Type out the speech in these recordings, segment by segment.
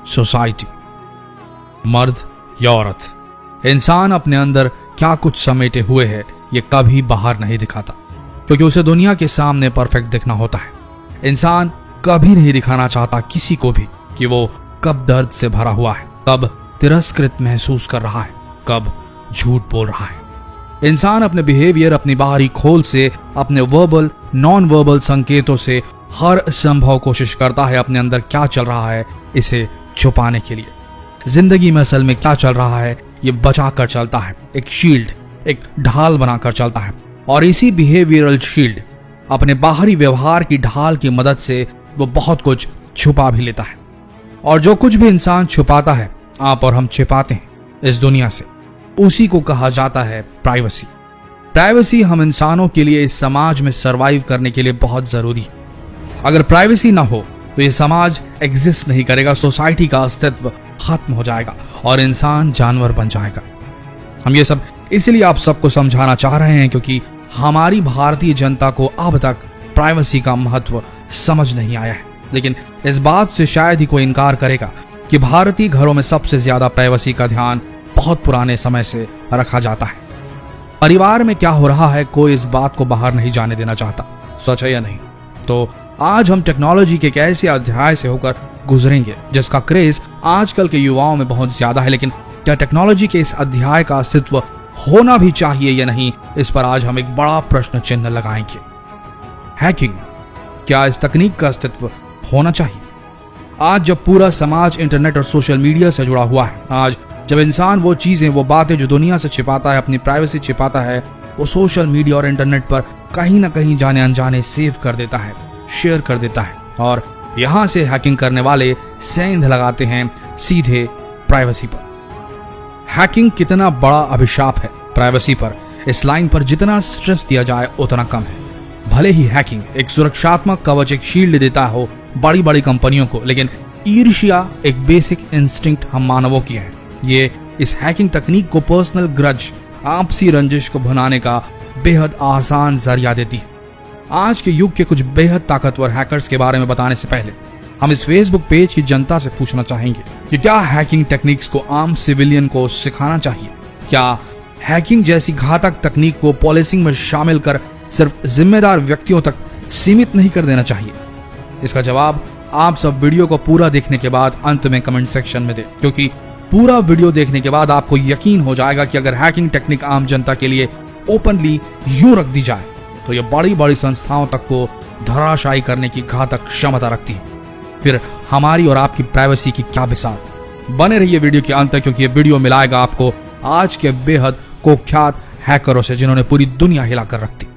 Society. मर्द या औरत, इंसान अपने अंदर क्या कुछ समेटे हुए है ये कभी बाहर नहीं दिखाता, क्योंकि उसे दुनिया के सामने परफेक्ट दिखना होता है। इंसान कभी नहीं दिखाना चाहता किसी को भी कि वो कब दर्द से भरा हुआ है, कब तिरस्कृत महसूस कर रहा है, कब झूठ बोल रहा है। इंसान अपने बिहेवियर, अपनी बाहरी खोल से, अपने वर्बल नॉन वर्बल संकेतों से हर संभव कोशिश करता है अपने अंदर क्या चल रहा है इसे छुपाने के लिए। जिंदगी में असल में क्या चल रहा है ये बचा कर चलता है, एक शील्ड, एक ढाल बनाकर चलता है। और इसी बिहेवियरल शील्ड, अपने बाहरी व्यवहार की ढाल की मदद से वो बहुत कुछ छुपा भी लेता है। और जो कुछ भी इंसान छुपाता है, आप और हम छिपाते हैं इस दुनिया से, उसी को कहा जाता है प्राइवेसी। प्राइवेसी हम इंसानों के लिए इस समाज में सरवाइव करने के लिए बहुत जरूरी है। अगर प्राइवेसी ना हो तो ये समाज एग्जिस्ट नहीं करेगा, सोसाइटी का अस्तित्व खत्म हो जाएगा और इंसान जानवर बन जाएगा। हम ये सब इसलिए आप सबको समझाना चाह रहे हैं क्योंकि हमारी भारतीय जनता को अब तक प्राइवेसी का महत्व समझ नहीं आया है। लेकिन इस बात से शायद ही कोई इनकार करेगा कि भारतीय घरों में सबसे ज्यादा प्राइवेसी का ध्यान बहुत पुराने समय से रखा जाता है। परिवार में क्या हो रहा है कोई इस बात को बाहर नहीं जाने देना चाहता, सच है या नहीं? तो आज हम टेक्नोलॉजी के एक ऐसे अध्याय से होकर गुजरेंगे जिसका क्रेज आजकल के युवाओं में बहुत ज्यादा है। लेकिन क्या टेक्नोलॉजी के इस अध्याय का अस्तित्व होना भी चाहिए या नहीं, इस पर आज हम एक बड़ा प्रश्न चिन्ह लगाएंगे। हैकिंग, क्या इस तकनीक का अस्तित्व होना चाहिए? आज जब पूरा समाज इंटरनेट और सोशल मीडिया से जुड़ा हुआ है, आज जब इंसान वो चीजें, वो बातें जो दुनिया से छिपाता है, अपनी प्राइवेसी छिपाता है, वो सोशल मीडिया और इंटरनेट पर कहीं ना कहीं जाने अनजाने सेव कर देता है, शेयर कर देता है, और यहां से हैकिंग करने वाले सेंध लगाते हैं सीधे प्राइवेसी पर। हैकिंग कितना बड़ा अभिशाप है प्राइवेसी पर, इस लाइन पर जितना स्ट्रेस दिया जाए उतना कम है। भले ही हैकिंग एक सुरक्षात्मक कवच, एक शील्ड देता हो बड़ी बड़ी कंपनियों को, लेकिन ईर्ष्या एक बेसिक इंस्टिंक्ट हम मानवों की है। ये इस हैकिंग तकनीक को पर्सनल ग्रज, आपसी रंजिश को भुनाने का बेहद आसान जरिया देती है। आज के युग के कुछ बेहद ताकतवर हैकर्स के बारे में बताने से पहले हम इस फेसबुक पेज की जनता से पूछना चाहेंगे कि क्या हैकिंग टेक्निक्स को आम सिविलियन को सिखाना चाहिए? क्या हैकिंग जैसी घातक तकनीक को पॉलिसिंग में शामिल कर सिर्फ जिम्मेदार व्यक्तियों तक सीमित नहीं कर देना चाहिए? इसका जवाब आप सब वीडियो को पूरा देखने के बाद अंत में कमेंट सेक्शन में दें, क्योंकि पूरा वीडियो देखने के बाद आपको यकीन हो जाएगा कि अगर हैकिंग टेक्निक आम जनता के लिए ओपनली यूं रख दी जाए तो यह बड़ी बड़ी संस्थाओं तक को धराशायी करने की घातक क्षमता रखती है। फिर हमारी और आपकी प्राइवेसी की क्या बिसात। बने रहिए वीडियो के अंत तक, क्योंकि यह वीडियो मिलाएगा आपको आज के बेहद कुख्यात हैकरों से जिन्होंने पूरी दुनिया हिलाकर रख दी।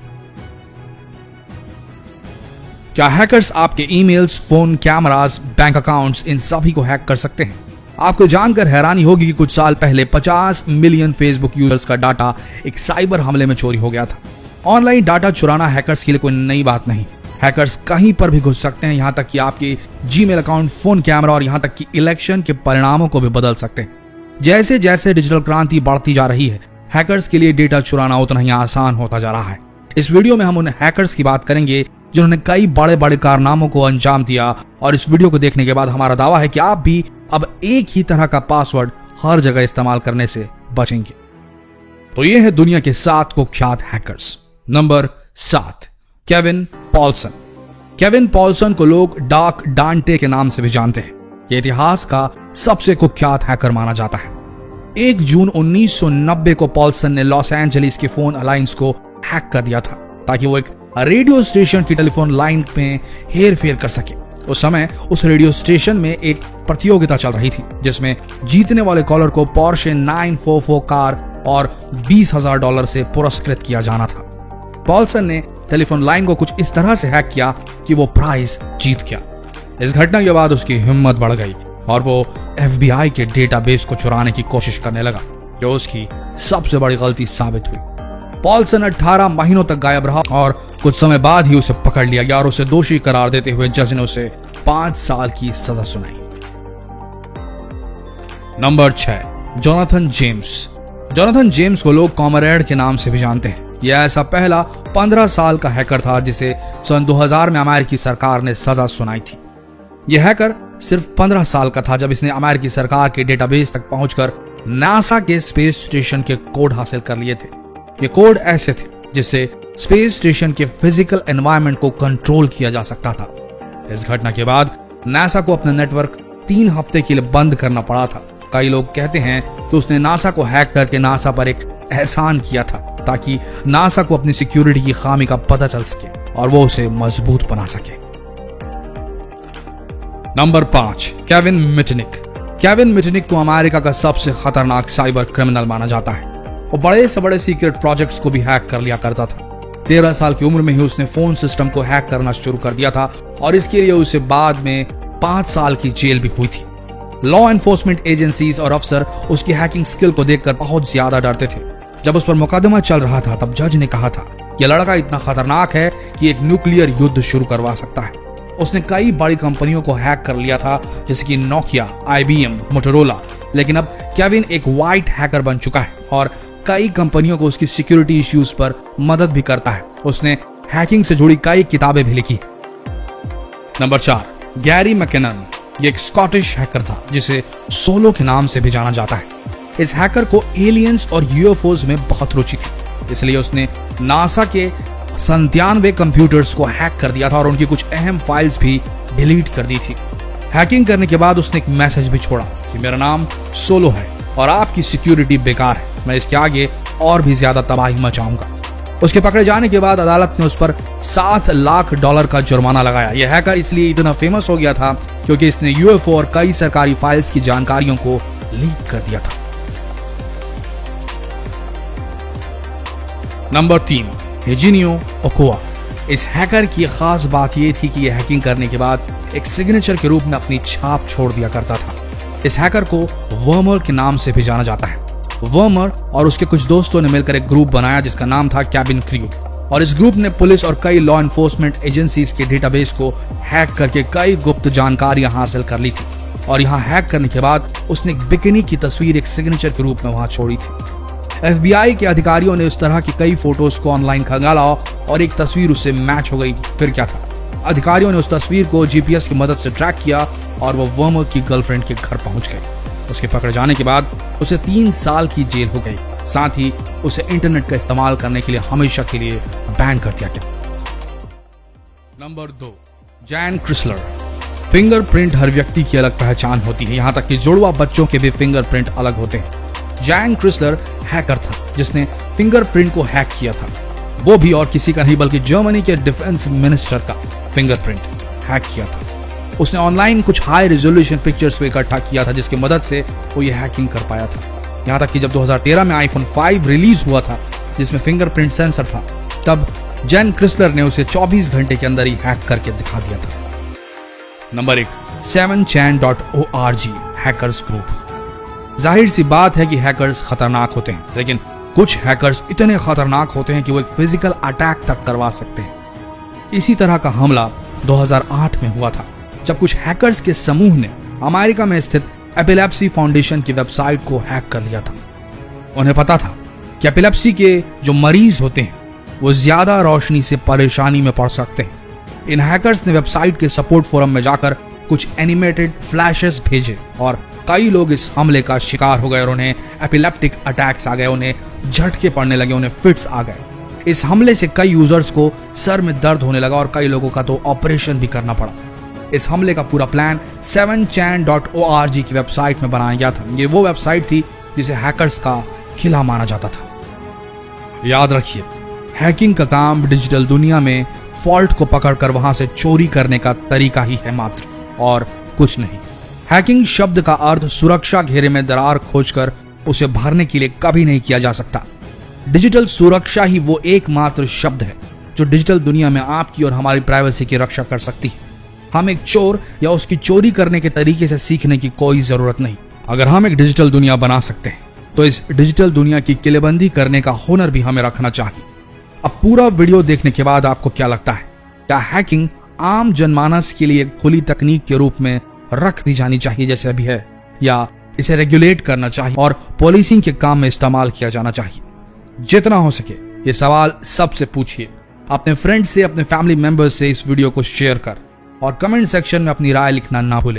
क्या हैकर्स आपके emails, phone, cameras, bank accounts, इन सभी को हैक कर सकते हैं? आपको जानकर हैरानी होगी कि कुछ साल पहले 50 मिलियन फेसबुक यूजर्स का डाटा एक साइबर हमले में चोरी हो गया था। ऑनलाइन डाटा चुराना हैकर्स के लिए कोई नई बात नहीं। हैकर्स कहीं पर भी घुस सकते हैं, यहां तक कि आपके जीमेल अकाउंट, फोन, कैमरा और यहां तक कि इलेक्शन के परिणामों को भी बदल सकते हैं। जैसे जैसे डिजिटल क्रांति बढ़ती जा रही है, हैकर्स के लिए डेटा चुराना उतना ही आसान होता जा रहा है। इस वीडियो में हम उन हैकर्स की बात करेंगे जिन्होंने कई बड़े बड़े कारनामों को अंजाम दिया, और इस वीडियो को देखने के बाद हमारा दावा है कि आप भी अब एक ही तरह का पासवर्ड हर जगह इस्तेमाल करने से बचेंगे। तो ये है दुनिया के 7 कुख्यात hackers. Number 7, Kevin Poulsen. Kevin Poulsen को लोग डार्क डांटे के नाम से भी जानते हैं। ये इतिहास का सबसे कुख्यात हैकर माना जाता है। 1 जून 1990 को पॉल्सन ने लॉस एंजलिस के फोन अलायंस को हैक कर दिया था ताकि वो एक रेडियो स्टेशन की टेलीफोन लाइन में हेर फेर कर सके। उस समय उस रेडियो स्टेशन में एक प्रतियोगिता चल रही थी जिसमें जीतने वाले कॉलर को पोर्शे 944 कार और $20,000 से पुरस्कृत किया जाना था। पॉल्सन ने टेलीफोन लाइन को कुछ इस तरह से हैक किया कि वो प्राइज जीत गया। इस घटना के बाद उसकी हिम्मत बढ़ गई और वो FBI के डेटाबेस को चुराने की कोशिश करने लगा, जो उसकी सबसे बड़ी गलती साबित हुई। पॉल्सन 18 महीनों तक गायब रहा और कुछ समय बाद ही उसे पकड़ लिया गया और उसे दोषी करार देते हुए जज ने उसे 5 साल की सजा सुनाई। Number 6, Jonathan James. Jonathan James को लोग कॉमरेड के नाम से भी जानते हैं। यह ऐसा पहला 15 साल का हैकर था जिसे सन 2000 में अमेरिकी सरकार ने सजा सुनाई थी। यह हैकर सिर्फ 15 साल का था जब इसने अमेरिकी सरकार के डेटाबेस तक पहुंचकर नासा के स्पेस स्टेशन के कोड हासिल कर लिए थे। ये कोड ऐसे थे जिससे स्पेस स्टेशन के फिजिकल एनवायरनमेंट को कंट्रोल किया जा सकता था। इस घटना के बाद नासा को अपना नेटवर्क 3 हफ्ते के लिए बंद करना पड़ा था। कई लोग कहते हैं कि उसने नासा को हैक करके नासा पर एक एहसान किया था ताकि नासा को अपनी सिक्योरिटी की खामी का पता चल सके और वो उसे मजबूत बना सके। Number 5, Kevin Mitnick. Kevin Mitnick को अमेरिका का सबसे खतरनाक साइबर क्रिमिनल माना जाता है। वो बड़े से बड़े सीक्रेट प्रोजेक्ट्स को भी हैक कर लिया करता था। 13 साल की उम्र में ही उसने फोन सिस्टम को हैक करना शुरू कर दिया था और इसके लिए उसे बाद में 5 साल की जेल भी हुई थी। लॉ एनफोर्समेंट एजेंसीज और अफसर उसकी हैकिंग स्किल को देखकर बहुत ज्यादा डरते थे। जब उस पर मुकदमा चल रहा था तब जज ने कहा था कि लड़का इतना खतरनाक है कि एक न्यूक्लियर युद्ध शुरू करवा सकता है। उसने कई बड़ी कंपनियों को हैक कर लिया था जैसे कि नोकिया, IBM, मोटोरोला। लेकिन अब केविन एक व्हाइट हैकर बन चुका है और कई कंपनियों को उसकी सिक्योरिटी इश्यूज पर मदद भी करता है। उसने हैकिंग से जुड़ी कई किताबें भी लिखी। Number 4, Gary McKinnon. ये एक स्कॉटिश हैकर था जिसे सोलो के नाम से भी जाना जाता है। इस हैकर को एलियंस और यूएफओज में बहुत रुचि थी, इसलिए उसने नासा के 97 कंप्यूटर्स को हैक कर दिया था और उनकी कुछ अहम फाइल्स भी डिलीट कर दी थी। हैकिंग करने के बाद उसने एक मैसेज भी छोड़ा कि मेरा नाम सोलो है और आपकी सिक्योरिटी बेकार है, मैं इसके आगे और भी ज्यादा तबाही मचाऊंगा। उसके पकड़े जाने के बाद अदालत ने उस पर $7 लाख का जुर्माना लगाया। यह हैकर इसलिए इतना फेमस हो गया था क्योंकि इसने यूएफओ और कई सरकारी फाइल्स की जानकारियों को लीक कर दिया था। Number 3, Higinio Ochoa. इस हैकर की खास बात यह थी कि यह हैकिंग करने के बाद एक सिग्नेचर के रूप में अपनी छाप छोड़ दिया करता था। इस हैकर को वर्मर के नाम से भी जाना जाता है। वर्मर और उसके कुछ दोस्तों ने मिलकर एक ग्रुप बनाया जिसका नाम था कैबिन क्रू, और इस ग्रुप ने पुलिस और कई लॉ एनफोर्समेंट एजेंसीज के डेटाबेस को हैक करके कई गुप्त जानकारियां हासिल कर ली थी। और यहाँ हैक करने के बाद उसने एक बिकिनी की तस्वीर एक सिग्नेचर के रूप में वहां छोड़ी थी। FBI के अधिकारियों ने उस तरह की कई फोटोज को ऑनलाइन खंगाला और एक तस्वीर उससे मैच हो गई। फिर क्या था, अधिकारियों ने उस तस्वीर को GPS की मदद से ट्रैक किया और वो वर्मर की गर्लफ्रेंड के घर पहुंच गए। उसके पकड़े जाने के बाद उसे 3 साल की जेल हो गई। साथ ही उसे इंटरनेट का इस्तेमाल करने के लिए हमेशा के लिए बैन कर दिया गया। Number 2, Jain Chrysler. फिंगरप्रिंट हर व्यक्ति की अलग पहचान होती है, यहाँ तक कि जुड़वा बच्चों के भी फिंगरप्रिंट अलग होते हैं। जैन क्रिसलर हैकर था जिसने फिंगरप्रिंट को हैक किया था। वो भी और किसी का नहीं बल्कि जर्मनी के डिफेंस मिनिस्टर का फिंगरप्रिंट हैक किया था। उसने ऑनलाइन कुछ हाई रेजोल्यूशन पिक्चर्स को इकट्ठा किया था जिसकी मदद से वो ये हैकिंग कर पाया था। यहाँ तक कि जब 2013 में iPhone 5 रिलीज हुआ था जिसमें फिंगरप्रिंट सेंसर था, तब जैन क्रिसलर ने उसे 24 घंटे के अंदर ही हैक करके दिखा दिया था। Number 1, 7chan.org hackers group. जाहिर सी बात है कि हैकर्स खतरनाक होते हैं, लेकिन कुछ हैकर्स इतने खतरनाक होते हैं कि वो एक फिजिकल अटैक तक करवा सकते हैं। इसी तरह का हमला 2008 में हुआ था जब कुछ हैकर्स के समूह ने अमेरिका में स्थित एपिलेप्सी फाउंडेशन की वेबसाइट को हैक कर लिया था। उन्हें पता था कि एपिलेप्सी के जो मरीज होते हैं वो ज्यादा रोशनी से परेशानी में पड़ सकते हैं। इन हैकर्स ने वेबसाइट के सपोर्ट फोरम में जाकर कुछ एनिमेटेड फ्लैशेस भेजे और कई लोग इस हमले का शिकार हो गए और उन्हें एपिलेप्टिक अटैक्स आ गए, उन्हें झटके पड़ने लगे, उन्हें फिट्स आ गए। इस हमले से कई यूजर्स को सर में दर्द होने लगा और कई लोगों का तो ऑपरेशन भी करना पड़ा। इस हमले का पूरा प्लान 7chan.org की वेबसाइट में बनाया गया था। ये वो वेबसाइट थी जिसे हैकर्स का किला माना जाता था। याद रखिए, हैकिंग का काम डिजिटल दुनिया में फॉल्ट को पकड़कर वहां से चोरी करने का तरीका ही है मात्र, और कुछ नहीं। हैकिंग शब्द का अर्थ सुरक्षा घेरे में दरार खोजकर उसे भरने के लिए कभी नहीं किया जा सकता। डिजिटल सुरक्षा ही वो एकमात्र शब्द है जो डिजिटल दुनिया में आपकी और हमारी प्राइवेसी की रक्षा कर सकती है। हम एक चोर या उसकी चोरी करने के तरीके से सीखने की कोई जरूरत नहीं। अगर हम एक डिजिटल दुनिया बना सकते हैं तो इस डिजिटल दुनिया की किलेबंदी करने का हुनर भी हमें रखना चाहिए। अब पूरा वीडियो देखने के बाद आपको क्या लगता है, क्या हैकिंग आम जनमानस के लिए खुली तकनीक के रूप में रख दी जानी चाहिए जैसे अभी है, या इसे रेगुलेट करना चाहिए और पॉलिसिंग के काम में इस्तेमाल किया जाना चाहिए? जितना हो सके ये सवाल सबसे पूछिए, अपने फ्रेंड्स से, अपने फैमिली मेंबर्स से इस वीडियो को शेयर कर और कमेंट सेक्शन में अपनी राय लिखना ना भूलें।